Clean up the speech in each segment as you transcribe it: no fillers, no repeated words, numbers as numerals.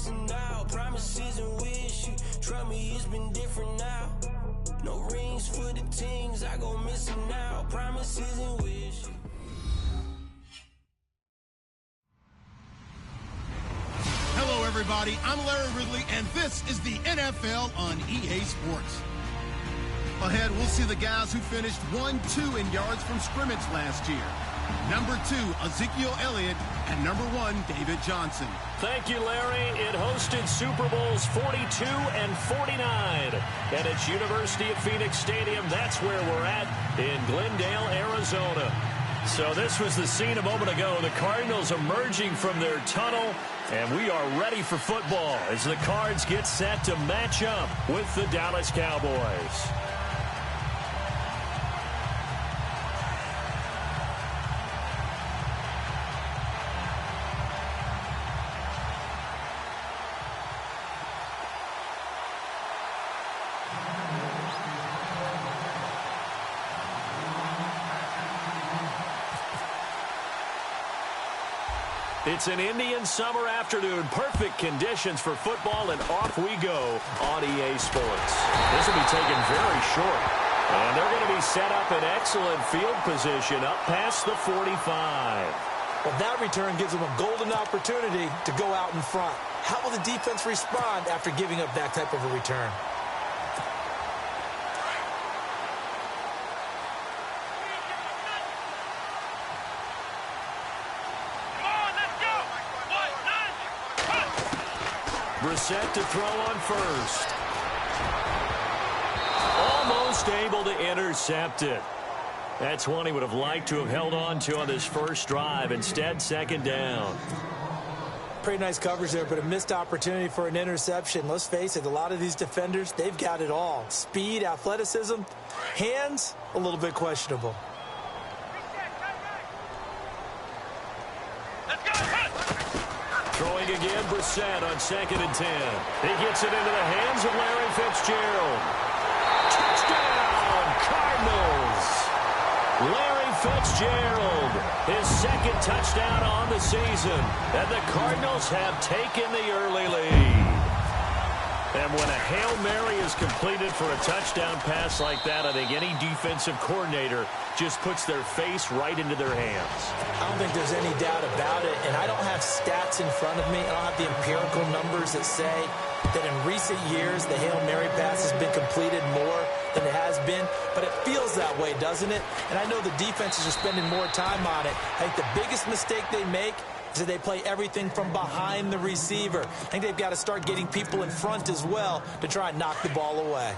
missing out. Promises and wish you. Trust me, it's been different now. No rings for the things I go missing out. Promises and wish you. Hello, everybody. I'm Larry Ridley, and this is the NFL on EA Sports. Ahead, we'll see the guys who finished 1-2 in yards from scrimmage last year. Number 2, Ezekiel Elliott, and number 1, David Johnson. Thank you, Larry. It hosted Super Bowls 42 and 49. And it's University of Phoenix Stadium. That's where we're at in Glendale, Arizona. So this was the scene a moment ago. The Cardinals emerging from their tunnel. And we are ready for football as the Cards get set to match up with the Dallas Cowboys. It's an Indian summer afternoon. Perfect conditions for football, and off we go on EA Sports. This will be taken very short. And they're going to be set up in excellent field position up past the 45. Well, that return gives them a golden opportunity to go out in front. How will the defense respond after giving up that type of a return? Brissett to throw on first. Almost able to intercept it. That's one he would have liked to have held on to on this first drive. Instead, second down. Pretty nice coverage there, but a missed opportunity for an interception. Let's face it, a lot of these defenders, they've got it all. Speed, athleticism, hands, a little bit questionable. Throwing again, Brissett on 2nd and 10. He gets it into the hands of Larry Fitzgerald. Touchdown, Cardinals! Larry Fitzgerald, his second touchdown on the season. And the Cardinals have taken the early lead. And when a Hail Mary is completed for a touchdown pass like that, I think any defensive coordinator just puts their face right into their hands. I don't think there's any doubt about it, and I don't have stats in front of me. I don't have the empirical numbers that say that in recent years the Hail Mary pass has been completed more than it has been, but it feels that way, doesn't it? And I know the defenses are spending more time on it. I think the biggest mistake they make is that they play everything from behind the receiver. I think they've got to start getting people in front as well to try and knock the ball away.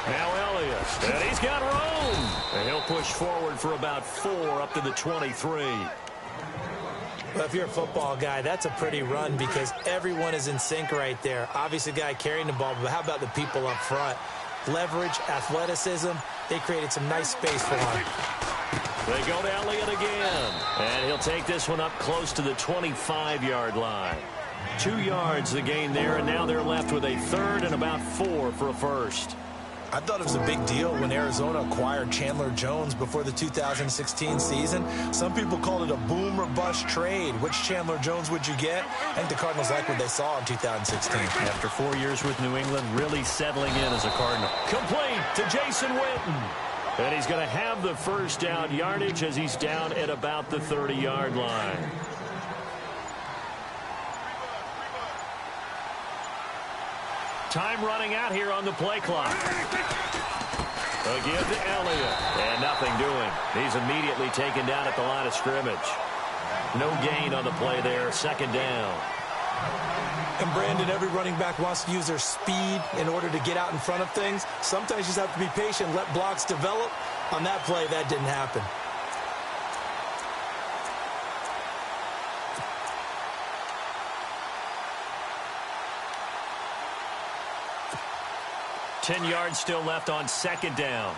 Now Elliott, and he's got room. And he'll push forward for about 4 up to the 23. Well, if you're a football guy, that's a pretty run because everyone is in sync right there. Obviously, the guy carrying the ball, but how about the people up front? Leverage, athleticism, they created some nice space for him. They go to Elliott again, and he'll take this one up close to the 25-yard line. 2 yards the gain there, and now they're left with a 3rd and about 4 for a first. I thought it was a big deal when Arizona acquired Chandler Jones before the 2016 season. Some people called it a boom or bust trade. Which Chandler Jones would you get? I think the Cardinals like what they saw in 2016. After 4 years with New England, really settling in as a Cardinal. Complete to Jason Witten. And he's going to have the first down yardage as he's down at about the 30-yard line. Time running out here on the play clock. Again to Elliott. And nothing doing. He's immediately taken down at the line of scrimmage. No gain on the play there. 2nd down. And Brandon, every running back wants to use their speed in order to get out in front of things. Sometimes you just have to be patient, let blocks develop. On that play, that didn't happen. Ten yards still left on 2nd down.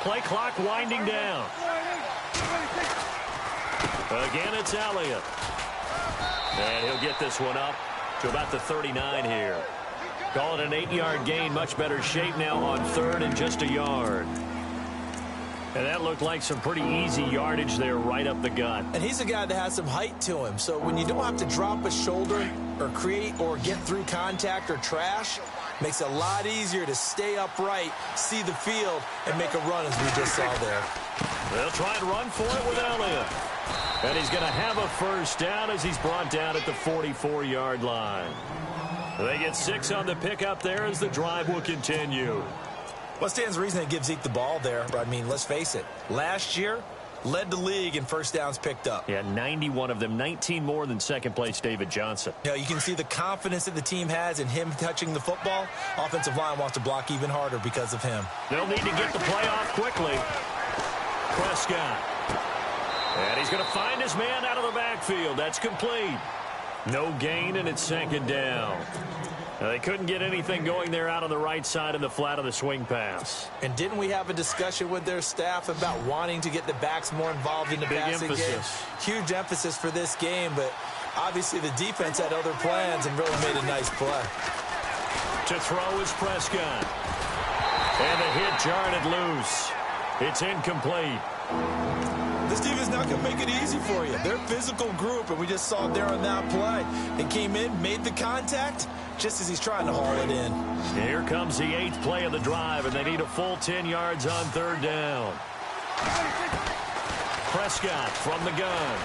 Play clock winding down. Again, it's Elliott. And he'll get this one up to about the 39 here. Call it an 8-yard gain. Much better shape now on 3rd and just a yard. And that looked like some pretty easy yardage there right up the gut. And he's a guy that has some height to him. So when you don't have to drop a shoulder or create or get through contact or trash, makes it a lot easier to stay upright, see the field, and make a run as we just saw there. They'll try and run for it with Elliott. And he's going to have a first down as he's brought down at the 44-yard line. They get 6 on the pickup there as the drive will continue. What stands to reason it gives Zeke the ball there? I mean, let's face it. Last year, led the league in first downs picked up. Yeah, 91 of them, 19 more than second-place David Johnson. You know, you can see the confidence that the team has in him touching the football. Offensive line wants to block even harder because of him. They'll need to get the play off quickly. Prescott. And he's going to find his man out of the backfield. That's complete. No gain, and it's 2nd down. Now, they couldn't get anything going there out on the right side in the flat of the swing pass. And didn't we have a discussion with their staff about wanting to get the backs more involved in the passing game? Huge emphasis for this game, but obviously the defense had other plans and really made a nice play. To throw is Prescott. And the hit jarred it loose. It's incomplete. This defense not going to make it easy for you. They're a physical group, and we just saw it there on that play. They came in, made the contact, just as he's trying to haul it in. Here comes the 8th play of the drive, and they need a full 10 yards on 3rd down. Prescott from the gun.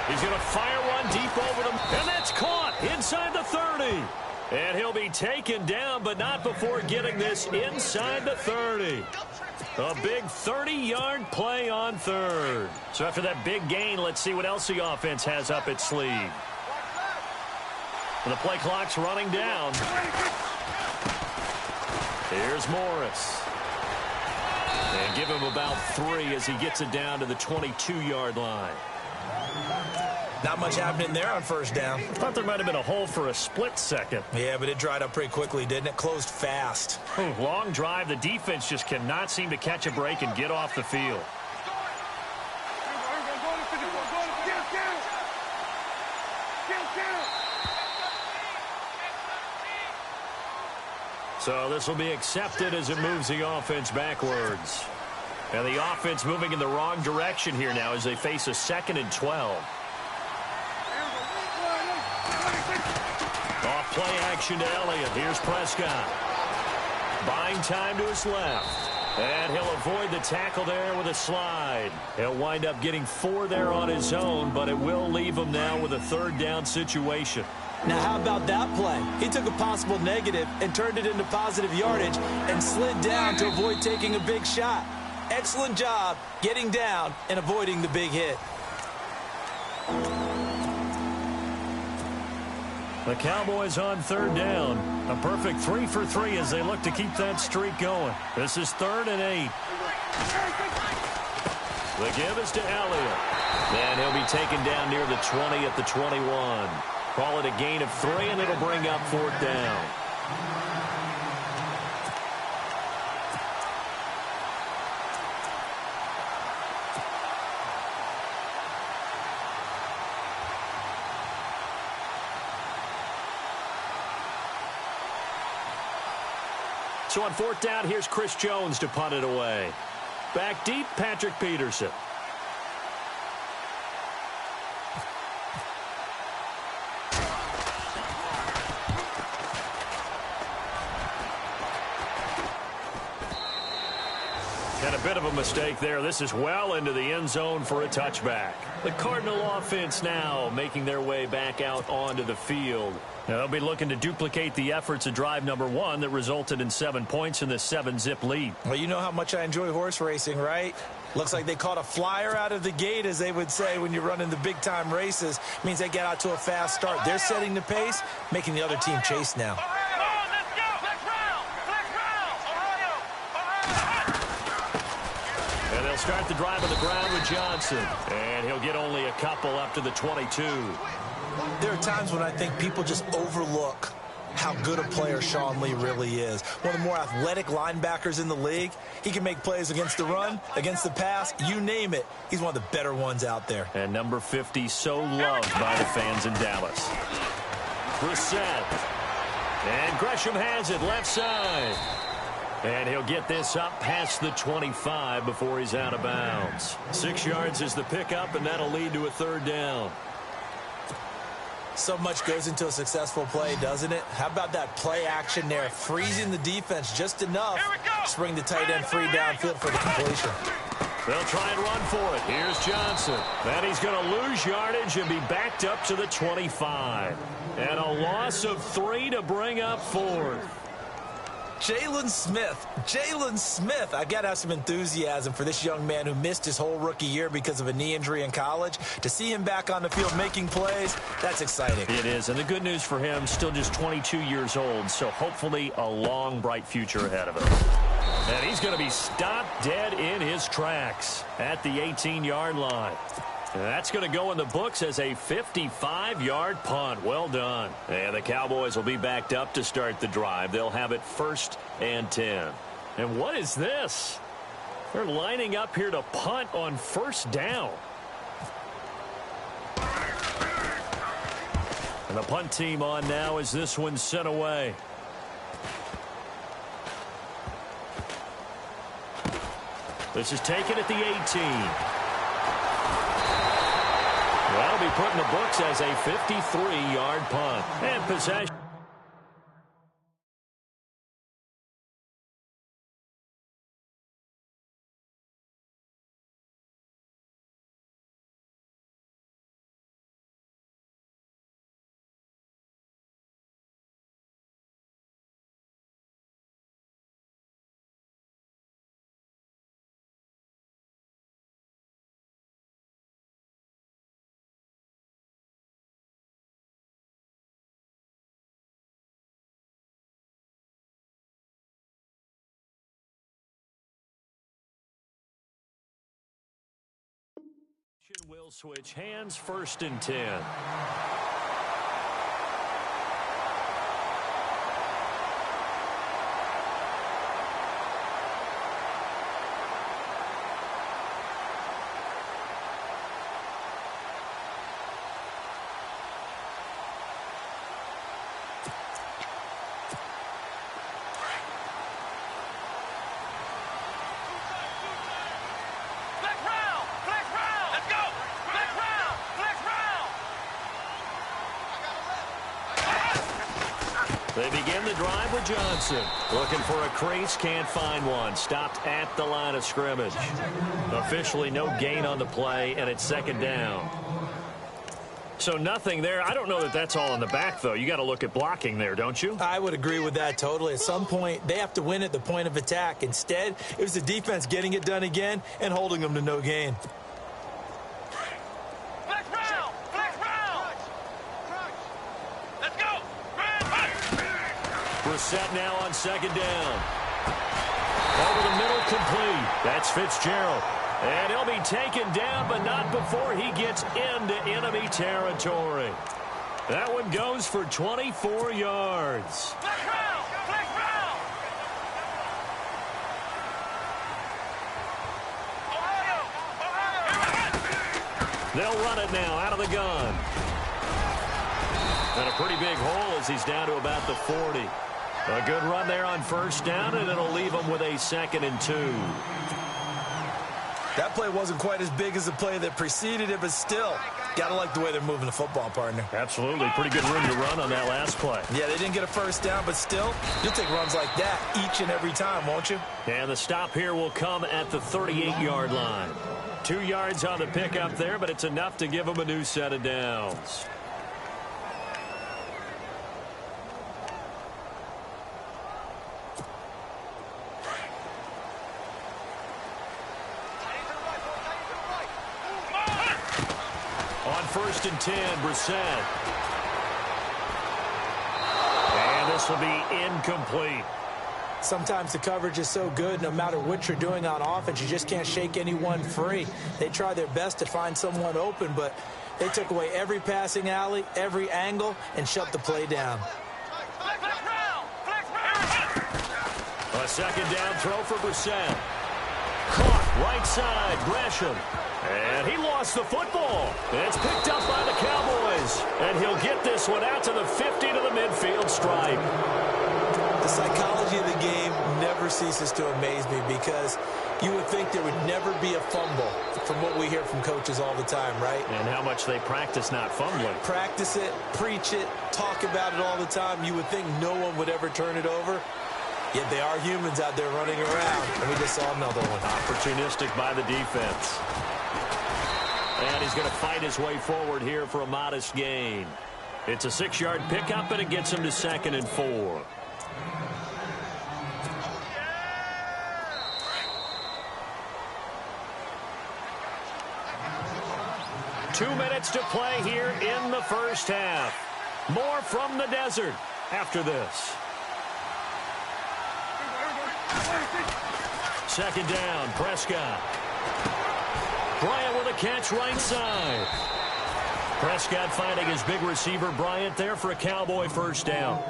He's going to fire one deep over them, and that's caught inside the 30. And he'll be taken down, but not before getting this inside the 30. A big 30-yard play on 3rd. So after that big gain, let's see what else the offense has up its sleeve. And the play clock's running down. Here's Morris. And give him about 3 as he gets it down to the 22-yard line. Not much happening there on first down. Thought there might have been a hole for a split second. Yeah, but it dried up pretty quickly, didn't it? Closed fast. Long drive. The defense just cannot seem to catch a break and get off the field. So this will be accepted as it moves the offense backwards. And the offense moving in the wrong direction here now as they face a 2nd and 12. Off play action to Elliott. Here's Prescott. Buying time to his left. And he'll avoid the tackle there with a slide. He'll wind up getting 4 there on his own, but it will leave him now with a 3rd down situation. Now, how about that play? He took a possible negative and turned it into positive yardage and slid down to avoid taking a big shot. Excellent job getting down and avoiding the big hit. The Cowboys on 3rd down. A perfect 3 for 3 as they look to keep that streak going. This is 3rd and 8. The give is to Elliott. And he'll be taken down near the 20 at the 21. Call it a gain of 3, and it'll bring up 4th down. So on 4th down, here's Chris Jones to punt it away. Back deep, Patrick Peterson. And a bit of a mistake there. This is well into the end zone for a touchback. The Cardinal offense now making their way back out onto the field. Now they'll be looking to duplicate the efforts of drive number 1 that resulted in 7 points in the 7-zip lead. Well, you know how much I enjoy horse racing, right? Looks like they caught a flyer out of the gate, as they would say when you're running the big-time races. Means they get out to a fast start. They're setting the pace, making the other team chase now. And they'll start the drive on the ground with Johnson. And he'll get only a couple up to the 22. There are times when I think people just overlook how good a player Sean Lee really is. One of the more athletic linebackers in the league. He can make plays against the run, against the pass, you name it. He's one of the better ones out there. And number 50 so loved by the fans in Dallas. Brissett. And Gresham has it left side. And he'll get this up past the 25 before he's out of bounds. 6 yards is the pickup, and that'll lead to a third down. So much goes into a successful play, doesn't it? How about that play action there, freezing the defense just enough to bring the tight end free downfield for the completion. They'll try and run for it. Here's Johnson. Then he's going to lose yardage and be backed up to the 25. And a loss of 3 to bring up 4th. Jalen Smith. I got to have some enthusiasm for this young man who missed his whole rookie year because of a knee injury in college. To see him back on the field making plays, that's exciting. It is, and the good news for him, still just 22 years old, so hopefully a long, bright future ahead of him. And he's going to be stopped dead in his tracks at the 18-yard line. That's going to go in the books as a 55-yard punt. Well done. And the Cowboys will be backed up to start the drive. They'll have it 1st and 10. And what is this? They're lining up here to punt on 1st down. And the punt team on now as this one's sent away. This is taken at the 18. That'll be put in the books as a 53-yard punt. And possession. Will switch hands 1st and 10. They begin the drive with Johnson. Looking for a crease, can't find one. Stopped at the line of scrimmage. Officially no gain on the play, and it's 2nd down. So nothing there. I don't know that that's all in the back, though. You got to look at blocking there, don't you? I would agree with that totally. At some point, they have to win at the point of attack. Instead, it was the defense getting it done again and holding them to no gain. Set now on 2nd down. Over the middle, complete. That's Fitzgerald. And he'll be taken down, but not before he gets into enemy territory. That one goes for 24 yards. They'll run it now out of the gun. And a pretty big hole as he's down to about the 40. A good run there on 1st down, and it'll leave them with a 2nd and 2. That play wasn't quite as big as the play that preceded it, but still, got to like the way they're moving the football, partner. Absolutely. Pretty good room to run on that last play. Yeah, they didn't get a 1st down, but still, you'll take runs like that each and every time, won't you? And the stop here will come at the 38-yard line. 2 yards on the pickup there, but it's enough to give them a new set of downs. On 1st and 10, Brissett. And this will be incomplete. Sometimes the coverage is so good, no matter what you're doing on offense, you just can't shake anyone free. They try their best to find someone open, but they took away every passing alley, every angle, and shut the play down. A 2nd down throw for Brissett. Caught right side, Gresham. And he lost the football. It's picked up by the Cowboys. And he'll get this one out to the 50 to the midfield stripe. The psychology of the game never ceases to amaze me because you would think there would never be a fumble from what we hear from coaches all the time, right? And how much they practice not fumbling. Practice it, preach it, talk about it all the time. You would think no one would ever turn it over. Yet they are humans out there running around. And we just saw another one. Opportunistic by the defense. And he's going to fight his way forward here for a modest gain. It's a 6-yard pickup, and it gets him to 2nd and 4. Two minutes to play here in the first half. More from the desert after this. 2nd down, Prescott. Bryant with a catch right side. Prescott finding his big receiver Bryant there for a Cowboy first down.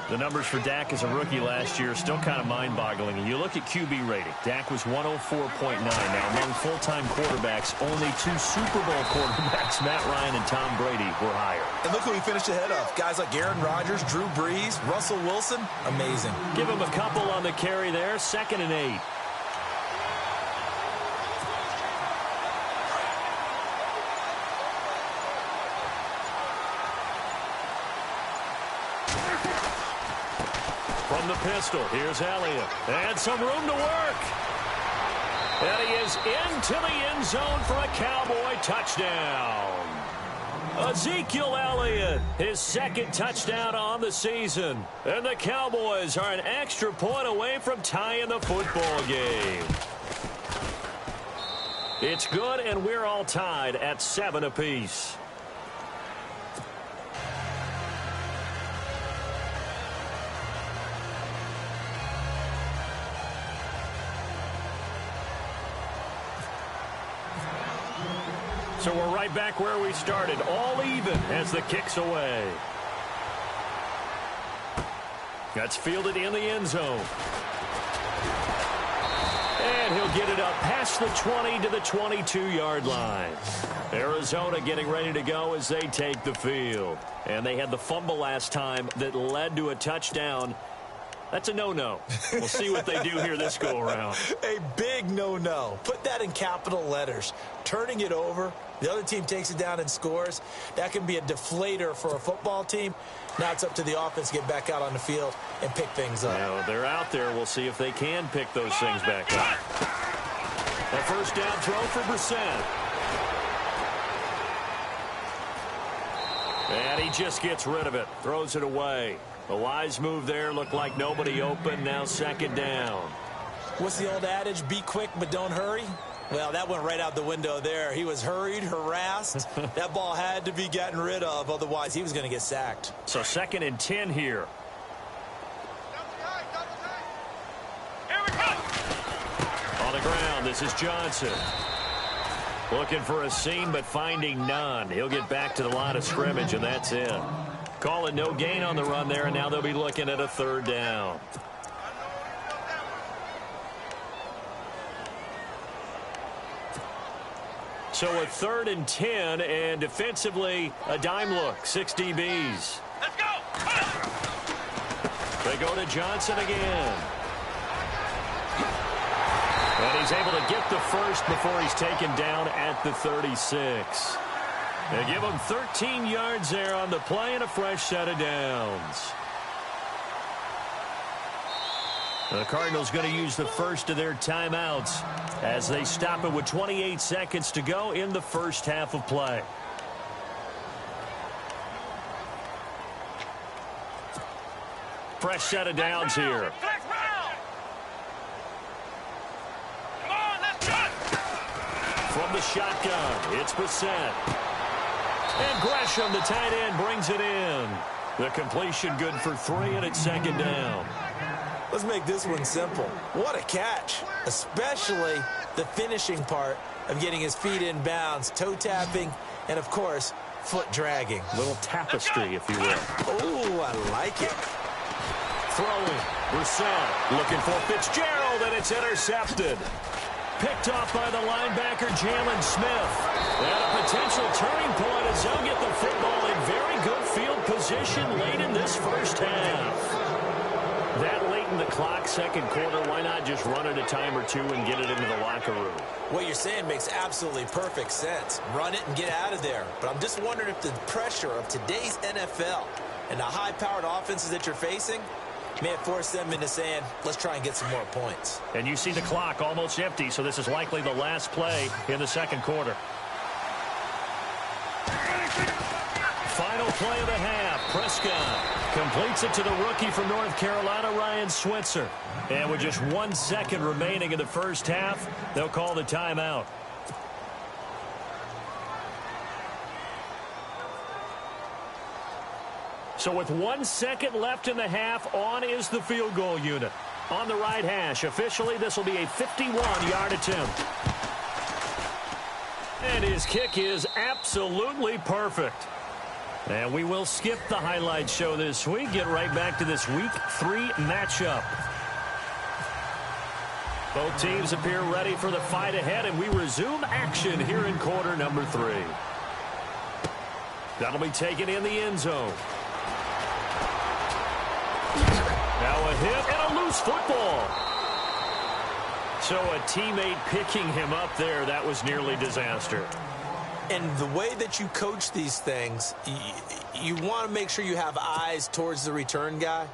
The numbers for Dak as a rookie last year are still kind of mind-boggling. And you look at QB rating. Dak was 104.9. Now, among full-time quarterbacks, only 2 Super Bowl quarterbacks, Matt Ryan and Tom Brady, were higher. And look who he finished ahead of. Guys like Aaron Rodgers, Drew Brees, Russell Wilson. Amazing. Give him a couple on the carry there. 2nd and 8. From the pistol, here's Elliott. And some room to work. And he is into the end zone for a Cowboy touchdown. Ezekiel Elliott, his 2nd touchdown on the season. And the Cowboys are an extra point away from tying the football game. It's good, and we're all tied at 7 apiece. So we're right back where we started, all even as the kick's away. That's fielded in the end zone. And he'll get it up past the 20 to the 22-yard line. Arizona getting ready to go as they take the field. And they had the fumble last time that led to a touchdown. That's a no-no. We'll see what they do here this go-around. A big no-no. Put that in capital letters. Turning it over, the other team takes it down and scores. That can be a deflator for a football team. Now it's up to the offense to get back out on the field and pick things up. Now, they're out there. We'll see if they can pick those things back up. A first down throw for Brissett. And he just gets rid of it. Throws it away. A wise move there. Looked like nobody open. Now 2nd down. What's the old adage? Be quick, but don't hurry. Well, that went right out the window there. He was hurried, harassed. That ball had to be gotten rid of. Otherwise, he was going to get sacked. So 2nd and 10 here. On the ground, this is Johnson. Looking for a seam, but finding none. He'll get back to the line of scrimmage, and that's it. Call it no gain on the run there, and now they'll be looking at a 3rd down. So a 3rd and 10, and defensively, a dime look. 6 DBs. Let's go! They go to Johnson again. And he's able to get the first before he's taken down at the 36. They give him 13 yards there on the play and a fresh set of downs. The Cardinals going to use the first of their timeouts as they stop it with 28 seconds to go in the first half of play. Fresh set of downs here. Come on, let's go! From the shotgun, it's Brissett. And Gresham, the tight end, brings it in. The completion good for 3, and it's 2nd down. Let's make this one simple. What a catch, especially the finishing part of getting his feet in bounds, toe tapping, and, of course, foot dragging. Little tapestry, if you will. Oh, I like it. Throwing, Brissett looking for Fitzgerald, and it's intercepted. picked off by the linebacker, Jalen Smith. And a potential turning point as they'll get the football in very good field position late in this first half. That late in the clock, second quarter, why not just run it a time or two and get it into the locker room? What you're saying makes absolutely perfect sense. Run it and get out of there. But I'm just wondering if the pressure of today's NFL and the high-powered offenses that you're facing may have forced them into saying, let's try and get some more points. And you see the clock almost empty, so this is likely the last play in the second quarter. Final play of the half. Prescott completes it to the rookie from North Carolina, Ryan Switzer. And with just 1 second remaining in the first half, they'll call the timeout. So with 1 second left in the half, on is the field goal unit. On the right hash, officially this will be a 51-yard attempt. And his kick is absolutely perfect. And we will skip the highlight show this week. Get right back to this Week 3 matchup. Both teams appear ready for the fight ahead, and we resume action here in quarter number 3. That'll be taken in the end zone. Now a hit and a loose football. So a teammate picking him up there, that was nearly disaster. And the way that you coach these things, you want to make sure you have eyes towards the return guy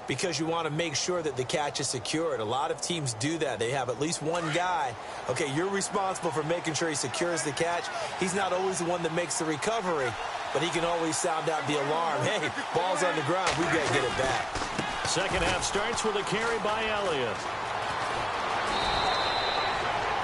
because you want to make sure that the catch is secured. A lot of teams do that. They have at least one guy. Okay, you're responsible for making sure he secures the catch. He's not always the one that makes the recovery, but he can always sound out the alarm. Hey, ball's on the ground. We've got to get it back. Second half starts with a carry by Elliott.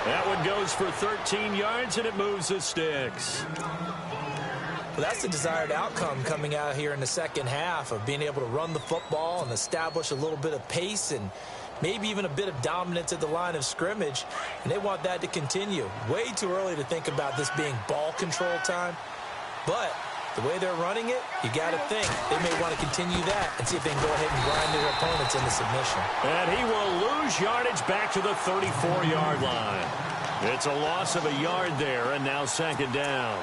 That one goes for 13 yards, and it moves the sticks. Well, that's the desired outcome coming out here in the second half of being able to run the football and establish a little bit of pace and maybe even a bit of dominance at the line of scrimmage, and they want that to continue. Way too early to think about this being ball control time, but the way they're running it, you got to think they may want to continue that and see if they can go ahead and grind their opponents into submission. And he will lose yardage back to the 34-yard line. It's a loss of a yard there, and now second down.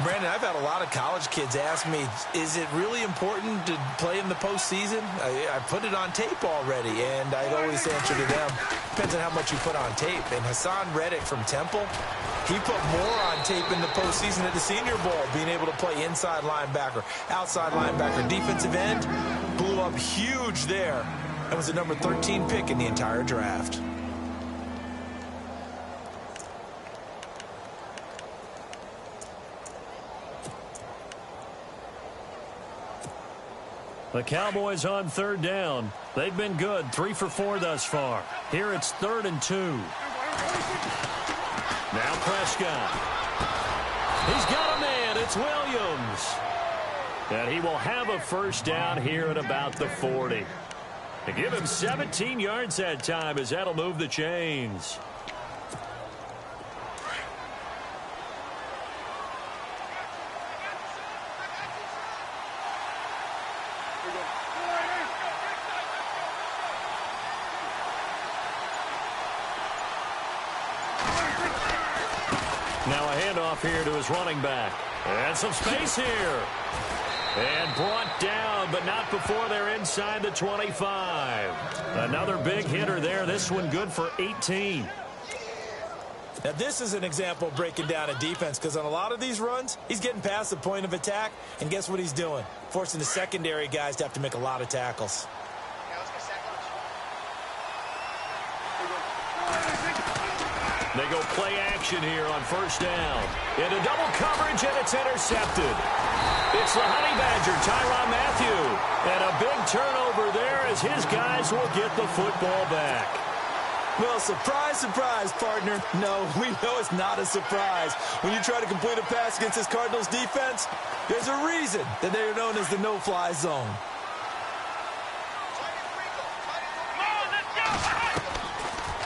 Brandon, I've had a lot of college kids ask me, is it really important to play in the postseason? I put it on tape already, and I'd always answer to them, depends on how much you put on tape. And Hassan Reddick from Temple, he put more on tape in the postseason at the Senior Bowl, being able to play inside linebacker, outside linebacker, defensive end, blew up huge there. That was the number 13 pick in the entire draft. The Cowboys on third down. They've been good, 3 for 4 thus far. Here it's 3rd and 2. Now Prescott. He's got a man. It's Williams. And he will have a first down here at about the 40. To give him 17 yards that time as that'll move the chains. Now a handoff here to his running back. And some space here. And brought down, but not before they're inside the 25. Another big hitter there. This one good for 18. Now, this is an example of breaking down a defense because on a lot of these runs, he's getting past the point of attack, and guess what he's doing? Forcing the secondary guys to have to make a lot of tackles. They go play action here on first down. Into double coverage, and it's intercepted. It's the Honey Badger, Tyrann Mathieu. And a big turnover there as his guys will get the football back. Well, surprise, surprise, partner. No, we know it's not a surprise. When you try to complete a pass against this Cardinals defense, there's a reason that they are known as the no-fly zone.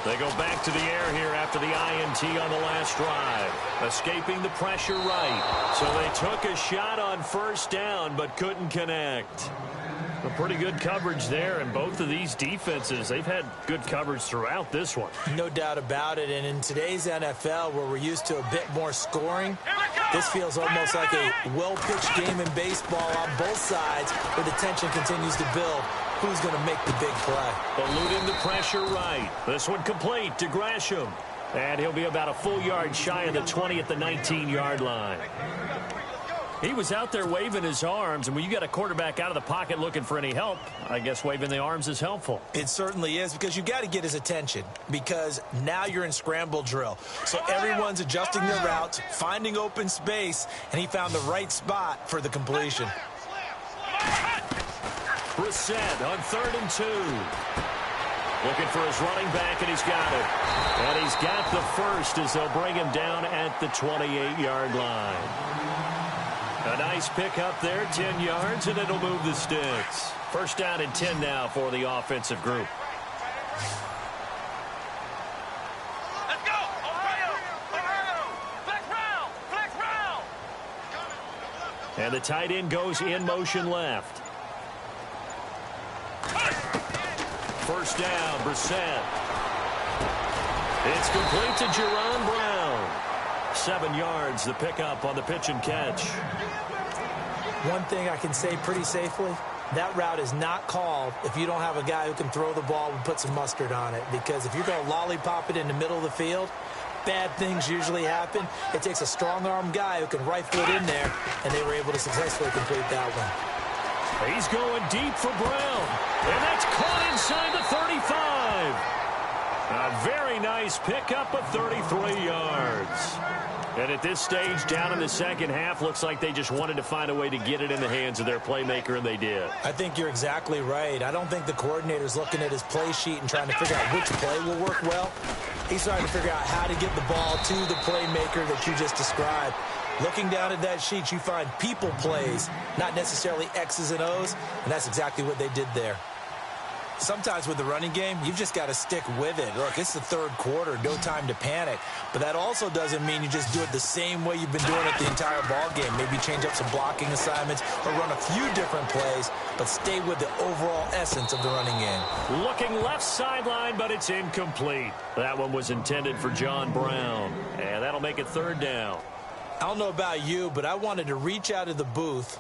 They go back to the air here after the INT on the last drive. Escaping the pressure right. So they took a shot on first down but couldn't connect. A pretty good coverage there, and both of these defenses, they've had good coverage throughout this one. No doubt about it, and in today's NFL, where we're used to a bit more scoring, this feels almost like a well-pitched game in baseball on both sides, where the tension continues to build. Who's going to make the big play? Eluding the pressure right. This one complete to Gresham. And he'll be about a full yard shy of the 20 at the 19-yard line. He was out there waving his arms, and when you got a quarterback out of the pocket looking for any help, I guess waving the arms is helpful. It certainly is, because you got to get his attention, because now you're in scramble drill. So everyone's adjusting their routes, finding open space, and he found the right spot for the completion. Brissett on 3rd and 2. Looking for his running back, and he's got it. And he's got the first as they'll bring him down at the 28-yard line. A nice pick up there, 10 yards, and it'll move the sticks. First down and 10 now for the offensive group. Let's go! Ohio! Flex round! Flex round! And the tight end goes in motion left. First down, Brissett. It's complete to Jerron Brown. 7 yards, the pickup on the pitch and catch. One thing I can say pretty safely, that route is not called if you don't have a guy who can throw the ball and put some mustard on it. Because if you're going to lollipop it in the middle of the field, bad things usually happen. It takes a strong-arm guy who can rifle it in there, and they were able to successfully complete that one. He's going deep for Brown, and that's caught inside the 35. A very nice pickup of 33 yards. And at this stage, down in the second half, looks like they just wanted to find a way to get it in the hands of their playmaker, and they did. I think you're exactly right. I don't think the coordinator's looking at his play sheet and trying to figure out which play will work well. He's trying to figure out how to get the ball to the playmaker that you just described. Looking down at that sheet, you find people plays, not necessarily X's and O's, and that's exactly what they did there. Sometimes with the running game, you've just got to stick with it. Look, it's the third quarter, no time to panic. But that also doesn't mean you just do it the same way you've been doing it the entire ball game. Maybe change up some blocking assignments or run a few different plays, but stay with the overall essence of the running game. Looking left sideline, but it's incomplete. That one was intended for John Brown, and that'll make it third down. I don't know about you, but I wanted to reach out of the booth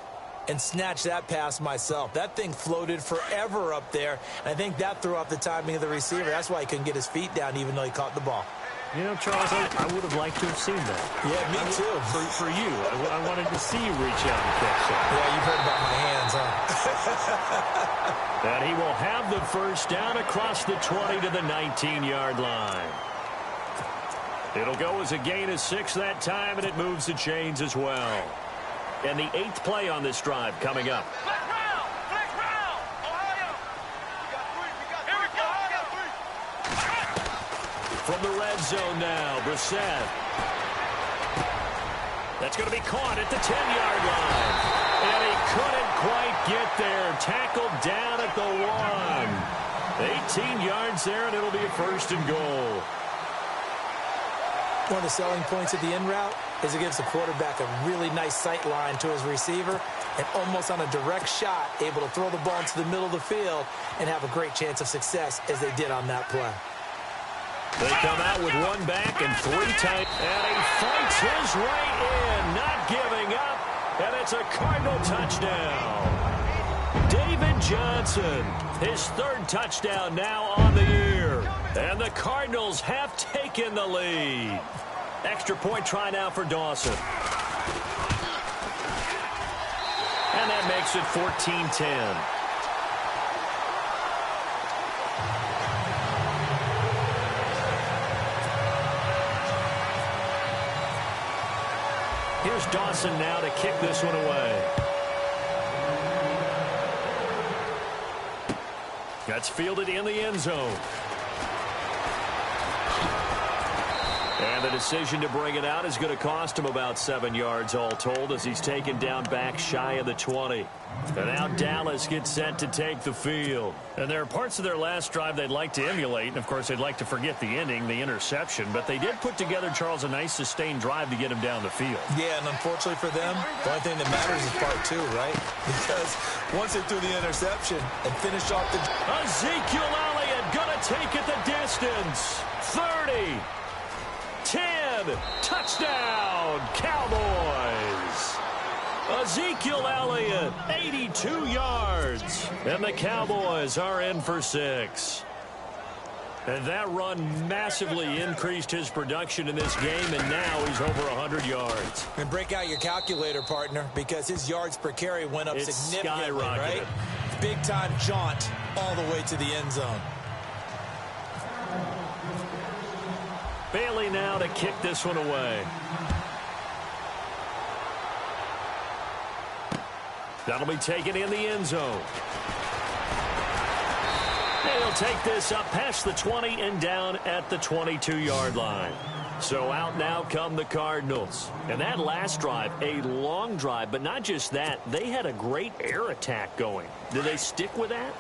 and snatch that pass myself. That thing floated forever up there, and I think that threw off the timing of the receiver. That's why he couldn't get his feet down, even though he caught the ball. You know, Charles, I would have liked to have seen that. Yeah, me too. For you, I wanted to see you reach out and catch that. Yeah, you've heard about my hands, huh? And he will have the first down across the 20 to the 19-yard line. It'll go as a gain of 6 that time, and it moves the chains as well. And the 8th play on this drive coming up. Flex round! Flex round! Ohio! Here we go! From the red zone now, Brissett. That's going to be caught at the 10-yard line. And he couldn't quite get there. Tackled down at the 1. 18 yards there, and it'll be a first and goal. One of the selling points of the in route is it gives the quarterback a really nice sight line to his receiver, and almost on a direct shot, able to throw the ball into the middle of the field and have a great chance of success as they did on that play. They come out with 1 back and 3 tight, and he fights his way in, not giving up, and it's a Cardinal touchdown. David Johnson, his 3rd touchdown now on the year, and the Cardinals have taken the lead. Extra point try now for Dawson. And that makes it 14-10. Here's Dawson now to kick this one away. That's fielded in the end zone. And the decision to bring it out is going to cost him about 7 yards all told as he's taken down back shy of the 20. And now Dallas gets set to take the field. And there are parts of their last drive they'd like to emulate. And, of course, they'd like to forget the ending, the interception. But they did put together, Charles, a nice sustained drive to get him down the field. Yeah, and unfortunately for them, the only thing that matters is part 2, right? Because once they threw the interception and finished off the... Ezekiel Elliott going to take it the distance. 30. 10. Touchdown, Cowboys. Ezekiel Elliott, 82 yards. And the Cowboys are in for 6. And that run massively increased his production in this game, and now he's over 100 yards. And break out your calculator, partner, because his yards per carry went up significantly, right? Big-time jaunt all the way to the end zone. Bailey now to kick this one away. That'll be taken in the end zone. And he'll take this up past the 20 and down at the 22-yard line. So out now come the Cardinals. And that last drive, a long drive, but not just that. They had a great air attack going. Do they stick with that?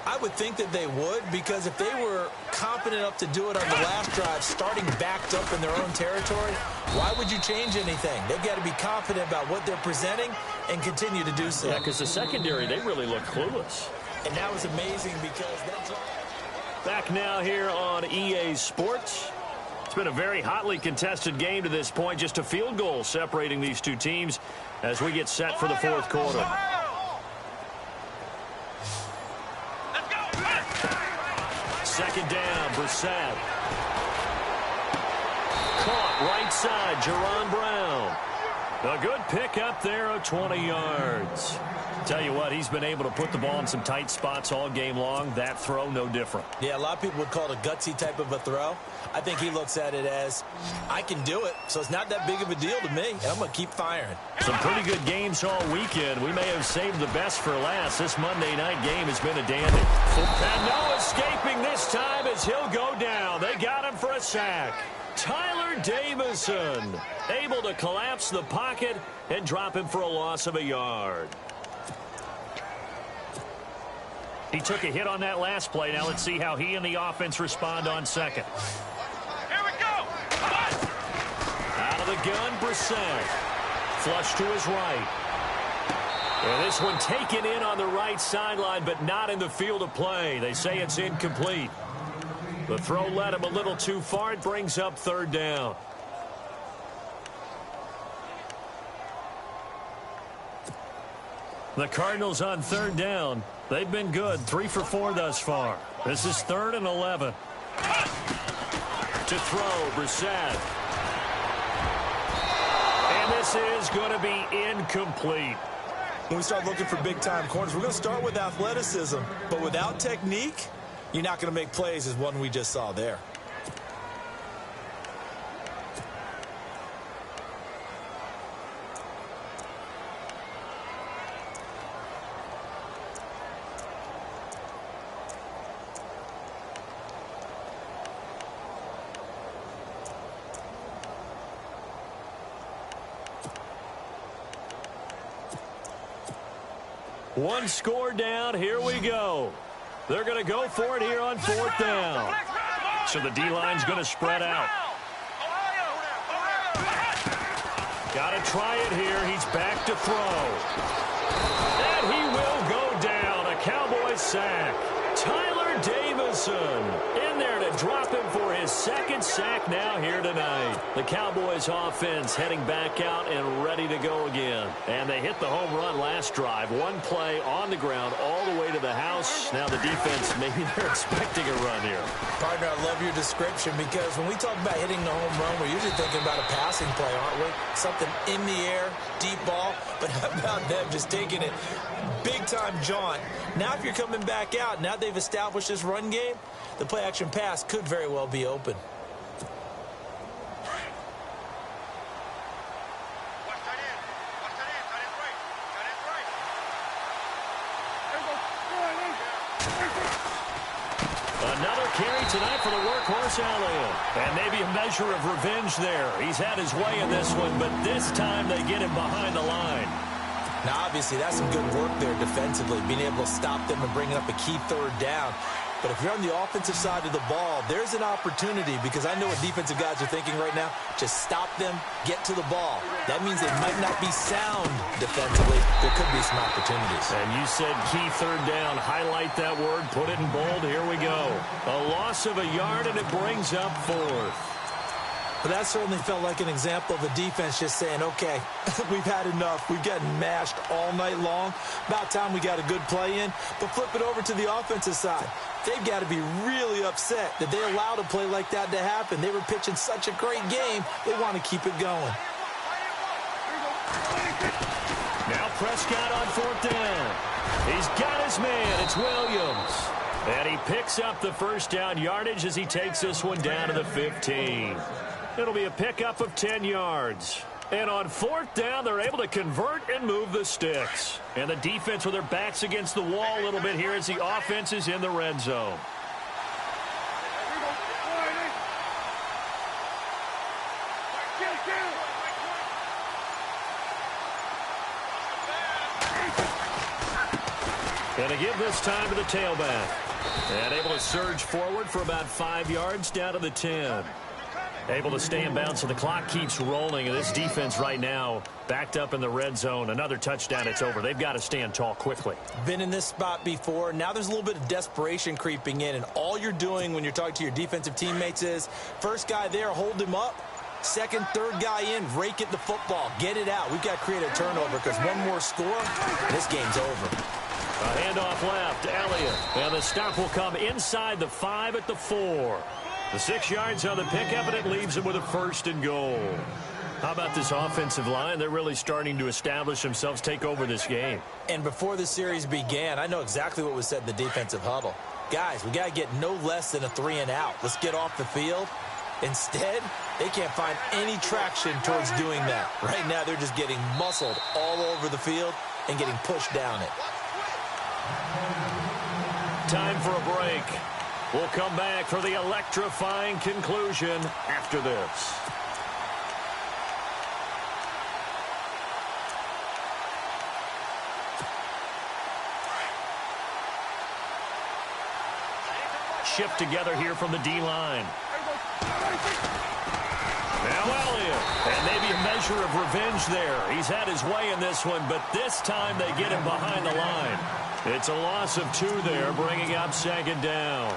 I would think that they would, because if they were confident enough to do it on the last drive, starting backed up in their own territory, why would you change anything? They've got to be confident about what they're presenting and continue to do so. Yeah, because the secondary, they really look clueless. And that was amazing because that drive... Back now here on EA Sports. It's been a very hotly contested game to this point. Just a field goal separating these two teams as we get set for the fourth quarter. Second down, Brissett. Caught right side, Jerron Brown. A good pickup there of 20 yards. Tell you what, he's been able to put the ball in some tight spots all game long. That throw, no different. Yeah, a lot of people would call it a gutsy type of a throw. I think he looks at it as, I can do it, so it's not that big of a deal to me, and I'm going to keep firing. Some pretty good games all weekend. We may have saved the best for last. This Monday night game has been a dandy. And no escaping this time as he'll go down. They got him for a sack. Tyler Davison able to collapse the pocket and drop him for a loss of a yard. He took a hit on that last play. Now let's see how he and the offense respond on second. Here we go. Out of the gun, Brissett. Flush to his right. And this one taken in on the right sideline, but not in the field of play. They say it's incomplete. The throw led him a little too far. It brings up third down. The Cardinals on third down. They've been good. 3 for 4 thus far. This is 3rd and 11. To throw, Brissett. And this is going to be incomplete. When we start looking for big-time corners, we're going to start with athleticism. But without technique, you're not going to make plays as one we just saw there. One score down. Here we go. They're going to go for it here on 4th down. So the D-line's going to spread out. Got to try it here. He's back to throw. And he will go down. A Cowboys sack. Tyler Davison in there to drop him for his 2nd sack now here tonight. The Cowboys offense heading back out and ready to go again. And they hit the home run last drive. One play on the ground all the way to the house. Now the defense, maybe they're expecting a run here. Partner, I love your description because when we talk about hitting the home run, we're usually thinking about a passing play, aren't we? Something in the air, deep ball. But how about them just taking it big-time jaunt? Now if you're coming back out, now they've established this run game, the play-action pass could very well be open. Another carry carry tonight for the workhorse Elliott. And maybe a measure of revenge there. He's had his way in this one, but this time they get him behind the line. Now, obviously, that's some good work there defensively, being able to stop them and bringing up a key third down. But if you're on the offensive side of the ball, there's an opportunity, because I know what defensive guys are thinking right now. Just stop them, get to the ball. That means they might not be sound defensively. There could be some opportunities. And you said key third down. Highlight that word. Put it in bold. Here we go. A loss of a yard, and it brings up fourth. But that certainly felt like an example of the defense just saying, okay, we've had enough. We've gotten mashed all night long. About time we got a good play in. But flip it over to the offensive side. They've got to be really upset that they allowed a play like that to happen. They were pitching such a great game. They want to keep it going. Now Prescott on fourth down. He's got his man. It's Williams. And he picks up the first down yardage as he takes this one down to the 15. It'll be a pickup of 10 yards. And on fourth down, they're able to convert and move the sticks. And the defense with their backs against the wall a little bit here as the offense is in the red zone. And to give this time to the tailback. And able to surge forward for about 5 yards down to the 10. Able to stay in bounds, so the clock keeps rolling. And this defense right now backed up in the red zone. Another touchdown, it's over. They've got to stand tall quickly. Been in this spot before. Now there's a little bit of desperation creeping in. And all you're doing when you're talking to your defensive teammates is, first guy there, hold him up. Second, third guy in, rake at the football. Get it out. We've got to create a turnover, because one more score, this game's over. A handoff left, Elliott. And the stop will come inside the 5 at the 4. The 6 yards on the pickup, and it leaves them with a first and goal. How about this offensive line? They're really starting to establish themselves, take over this game. And before the series began, I know exactly what was said in the defensive huddle. Guys, we got to get no less than a 3 and out. Let's get off the field. Instead, they can't find any traction towards doing that. Right now, they're just getting muscled all over the field and getting pushed down it. Time for a break. We'll come back for the electrifying conclusion after this. Shift together here from the D-line. Now Elliott, and maybe a measure of revenge there. He's had his way in this one, but this time they get him behind the line. It's a loss of 2 there, bringing up second down.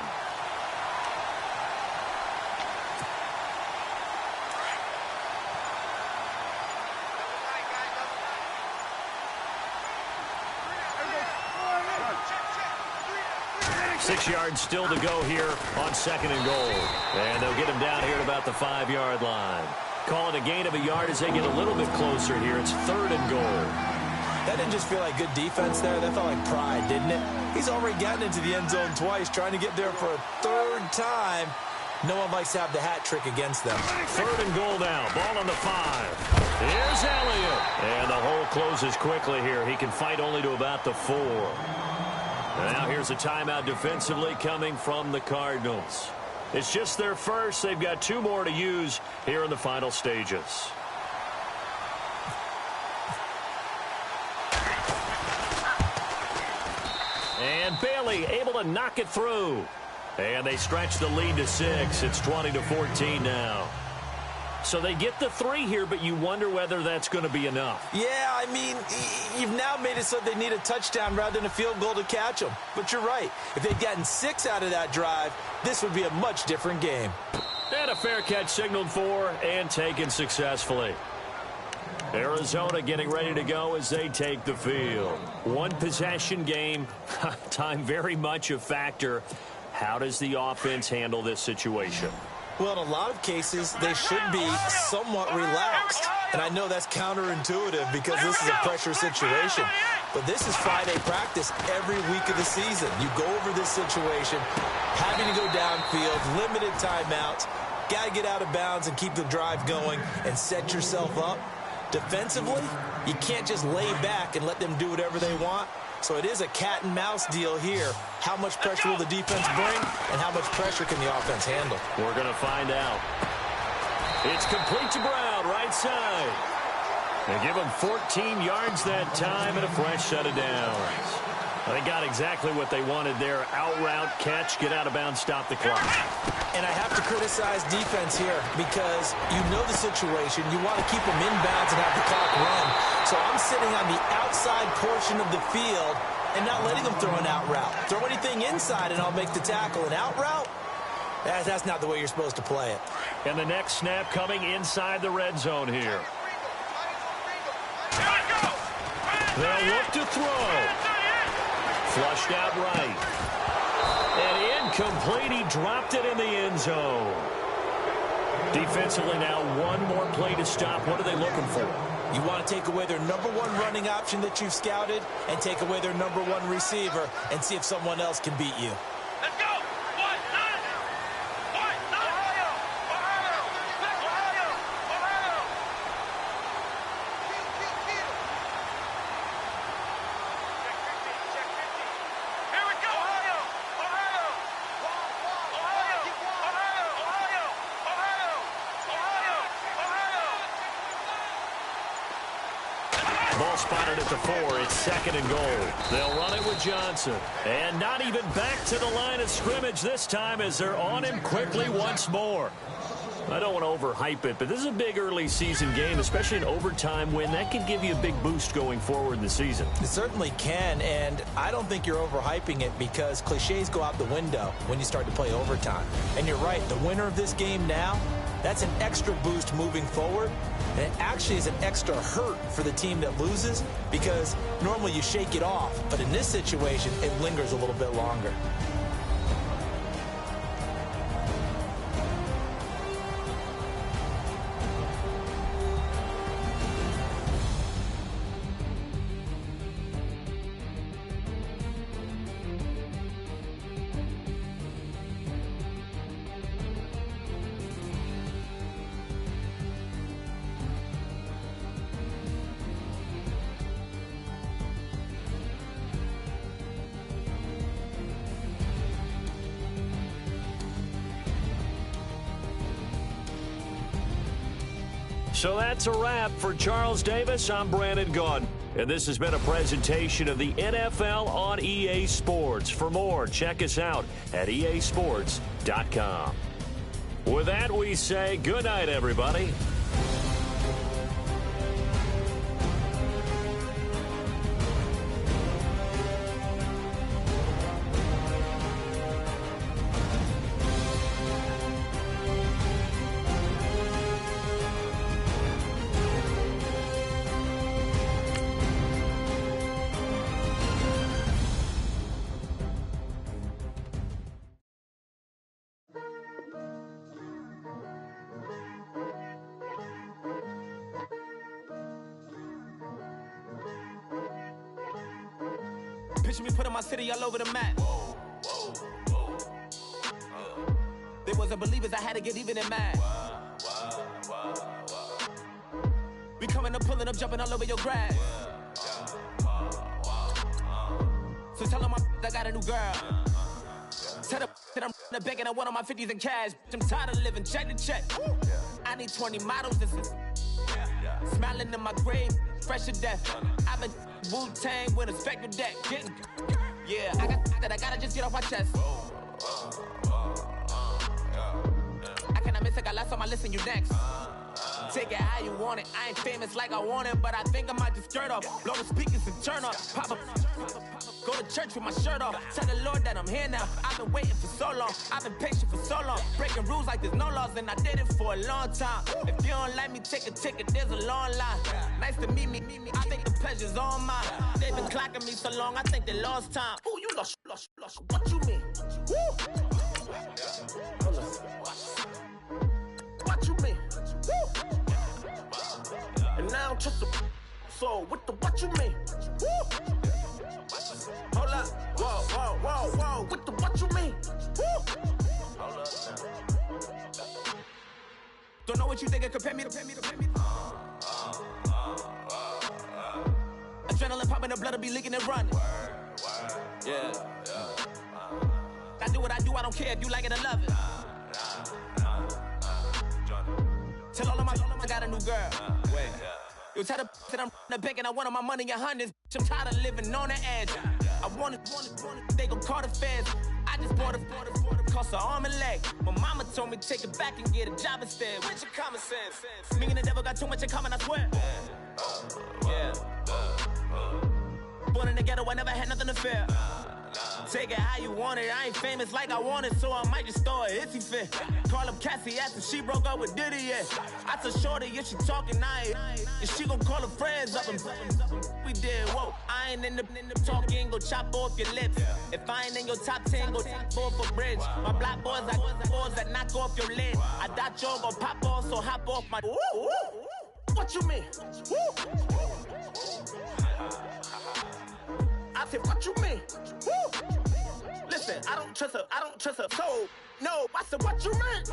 Six yards still to go here on second and goal. And they'll get him down here at about the 5-yard line. Call it a gain of a yard as they get a little bit closer here. It's third and goal. That didn't just feel like good defense there. That felt like pride, didn't it? He's already gotten into the end zone twice, trying to get there for a third time. No one likes to have the hat trick against them. Third and goal now. Ball on the 5. Here's Elliott. And the hole closes quickly here. He can fight only to about the 4. Now here's a timeout defensively coming from the Cardinals. It's just their first. They've got 2 more to use here in the final stages. And Bailey able to knock it through. And they stretch the lead to 6. It's 20-14 now. So they get the 3 here, but you wonder whether that's going to be enough. Yeah, I mean, you've now made it so they need a touchdown rather than a field goal to catch them. But you're right. If they'd gotten 6 out of that drive, this would be a much different game. And a fair catch signaled for and taken successfully. Arizona getting ready to go as they take the field. One possession game. Time very much a factor. How does the offense handle this situation? Well, in a lot of cases, they should be somewhat relaxed. And I know that's counterintuitive because this is a pressure situation. But this is Friday practice every week of the season. You go over this situation, having to go downfield, limited timeouts, got to get out of bounds and keep the drive going and set yourself up. Defensively, you can't just lay back and let them do whatever they want. So it is a cat and mouse deal here. How much pressure will the defense bring, and how much pressure can the offense handle? We're going to find out. It's complete to Brown, right side. They give him 14 yards that time and a fresh set of downs. They got exactly what they wanted there. Out route, catch, get out of bounds, stop the clock. And I have to criticize defense here because you know the situation. You want to keep them inbounds and have the clock run. So I'm sitting on the outside portion of the field and not letting them throw an out route. Throw anything inside and I'll make the tackle. An out route? That's not the way you're supposed to play it. And the next snap coming inside the red zone here. They'll look to throw. Flushed out right. And incomplete. He dropped it in the end zone. Defensively now, one more play to stop. What are they looking for? You want to take away their number one running option that you've scouted and take away their number one receiver and see if someone else can beat you. Let's go! Ball spotted at the 4. It's 2nd and goal. They'll run it with Johnson. And not even back to the line of scrimmage this time as they're on him quickly once more. I don't want to overhype it, but this is a big early season game, especially an overtime win. That could give you a big boost going forward in the season. It certainly can, and I don't think you're overhyping it because cliches go out the window when you start to play overtime. And you're right, the winner of this game now, that's an extra boost moving forward. And it actually is an extra hurt for the team that loses because normally you shake it off. But in this situation, it lingers a little bit longer. So that's a wrap for Charles Davis. I'm Brandon Gaudin. And this has been a presentation of the NFL on EA Sports. For more, check us out at easports.com. With that, we say good night, everybody. Picture me putting my city all over the map. They wasn't believers, I had to get even in mad. We coming up, pulling up, jumping all over your grass. So tell them I got a new girl. Tell them that I'm the bank and I want all my 50s in cash. I'm tired of living check to check. I need 20 models. This is smiling in my grave, fresh to death. I've been Wu-Tang with a spectral deck. Yeah, I gotta just get off my chest. I cannot miss it, got last on my list and you next. Take it how you want it. I ain't famous like I want it, but I think I might just skirt off. Blow the speakers and turn off. Pop up. Go to church with my shirt off. Tell the Lord that I'm here now. I've been waiting for so long. I've been patient for so long. Breaking rules like there's no laws, and I did it for a long time. If you don't like me, take a ticket. There's a long line. Nice to meet me. I think the pleasure's all mine. They've been clocking me so long, I think they lost time. Ooh, you lost. What you mean? Woo! What you mean? Woo! And now I'm just a so what you mean? Woo! Hold up, whoa, with the what you mean? Woo! Hold up now. Don't know what you think, compare me to Adrenaline popping, the blood will be leaking and running. Yeah. I do what I do, I don't care if you like it or love it. Tell all of my I got a new girl. Wait. You tell the that I'm the bank and I want all my money in hundreds. I'm tired of living on the edge. I want it, they gon' call the feds. I just bought a cost an arm and leg. My mama told me take it back and get a job instead. Where's your common sense? Me and the devil got too much in common, I swear. Yeah. Born in the ghetto, I never had nothing to fear. Take it how you want it. I ain't famous like I want it, so I might just throw a hissy fit. Call up Cassie after she broke up with Diddy, yeah. I told Shorty if she talking, I ain't. And she gon' call her friends up and we did, whoa. I ain't in the talking, go chop off your lips. If I ain't in your top 10, go top 4 for bridge. My black boys, I got boys that knock off your lid. I thought y'all gon' pop off, so hop off my. What you mean? I said, what you mean? Woo! Listen, I don't trust her, so no. I said, what you mean?